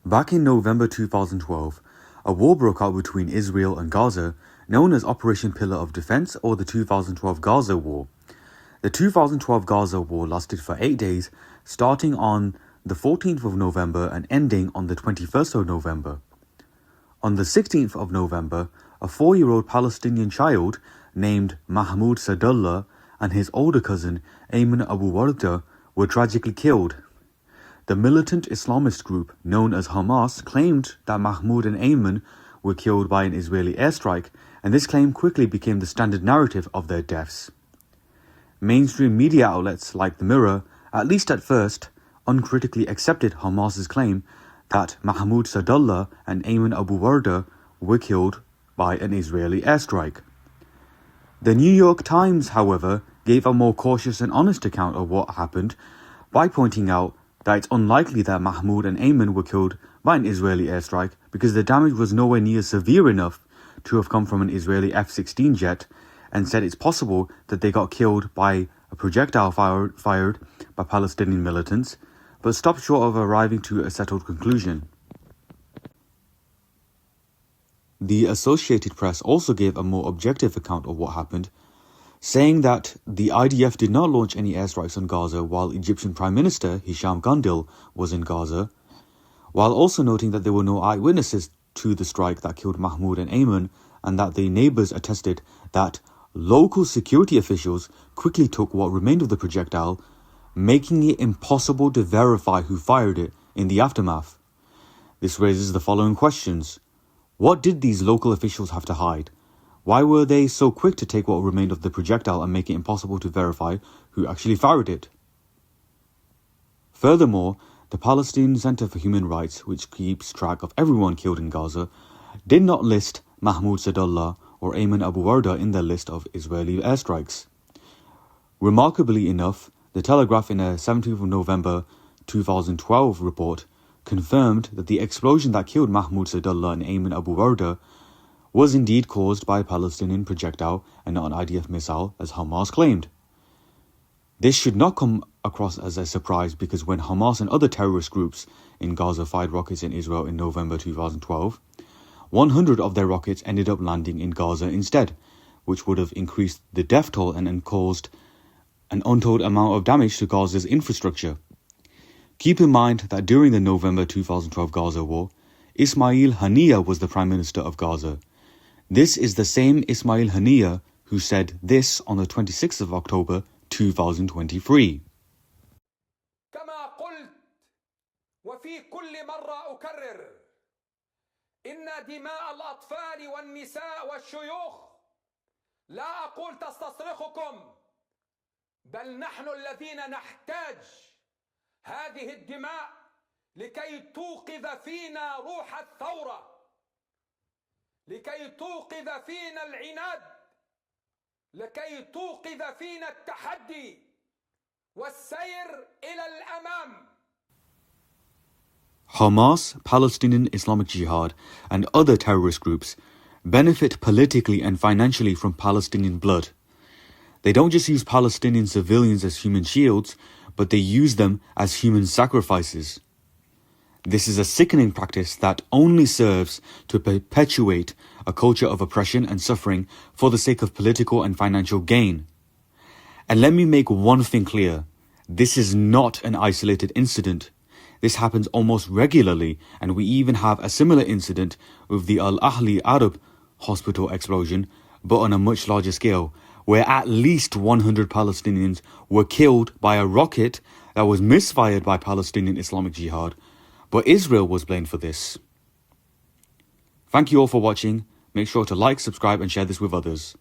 Back in November 2012, a war broke out between Israel and Gaza, known as Operation Pillar of Defense or the 2012 Gaza War. The 2012 Gaza War lasted for 8 days, starting on the 14th of November and ending on the 21st of November. On the 16th of November, a 4-year-old Palestinian child named Mahmoud Sadullah and his older cousin Ayman Abu Warda were tragically killed. The militant Islamist group known as Hamas claimed that Mahmoud and Ayman were killed by an Israeli airstrike, and this claim quickly became the standard narrative of their deaths. Mainstream media outlets like The Mirror, at least at first, uncritically accepted Hamas's claim that Mahmoud Sadullah and Ayman Abu Warda were killed by an Israeli airstrike. The New York Times, however, gave a more cautious and honest account of what happened by pointing out that it's unlikely that Mahmoud and Ayman were killed by an Israeli airstrike because the damage was nowhere near severe enough to have come from an Israeli F-16 jet, and said it's possible that they got killed by a projectile fired by Palestinian militants, but stopped short of arriving to a settled conclusion. The Associated Press also gave a more objective account of what happened, saying that the IDF did not launch any airstrikes on Gaza while Egyptian Prime Minister Hisham Gandil was in Gaza, while also noting that there were no eyewitnesses to the strike that killed Mahmoud and Ayman, and that the neighbours attested that local security officials quickly took what remained of the projectile, making it impossible to verify who fired it in the aftermath. This raises the following questions. What did these local officials have to hide? Why were they so quick to take what remained of the projectile and make it impossible to verify who actually fired it? Furthermore, the Palestinian Center for Human Rights, which keeps track of everyone killed in Gaza, did not list Mahmoud Sadullah or Ayman Abu Warda in their list of Israeli airstrikes. Remarkably enough, The Telegraph in a 17th of November 2012 report confirmed that the explosion that killed Mahmoud Sadullah and Ayman Abu Warda was indeed caused by a Palestinian projectile and not an IDF missile, as Hamas claimed. This should not come across as a surprise, because when Hamas and other terrorist groups in Gaza fired rockets in Israel in November 2012, 100 of their rockets ended up landing in Gaza instead, which would have increased the death toll and caused an untold amount of damage to Gaza's infrastructure. Keep in mind that during the November 2012 Gaza war, Ismail Haniyeh was the Prime Minister of Gaza. This is the same Ismail Haniyeh who said this on the 26th of October 2023. كما قلت وفي كل مرة أكرر إن دماء الأطفال والنساء والشيوخ لا أقول تستصرخكم، بل نحن الذين نحتاج هذه الدماء لكي توقظ فينا روح الثورة، لكي توقظ فينا العناد، لكي توقظ فينا التحدي والسير إلى الأمام. Hamas, Palestinian Islamic Jihad, and other terrorist groups benefit politically and financially from Palestinian blood. They don't just use Palestinian civilians as human shields, but they use them as human sacrifices. This is a sickening practice that only serves to perpetuate a culture of oppression and suffering for the sake of political and financial gain. And let me make one thing clear. This is not an isolated incident. This happens almost regularly, and we even have a similar incident with the Al Ahli Arab hospital explosion, but on a much larger scale, where at least 100 Palestinians were killed by a rocket that was misfired by Palestinian Islamic Jihad, but Israel was blamed for this. Thank you all for watching. Make sure to like, subscribe and share this with others.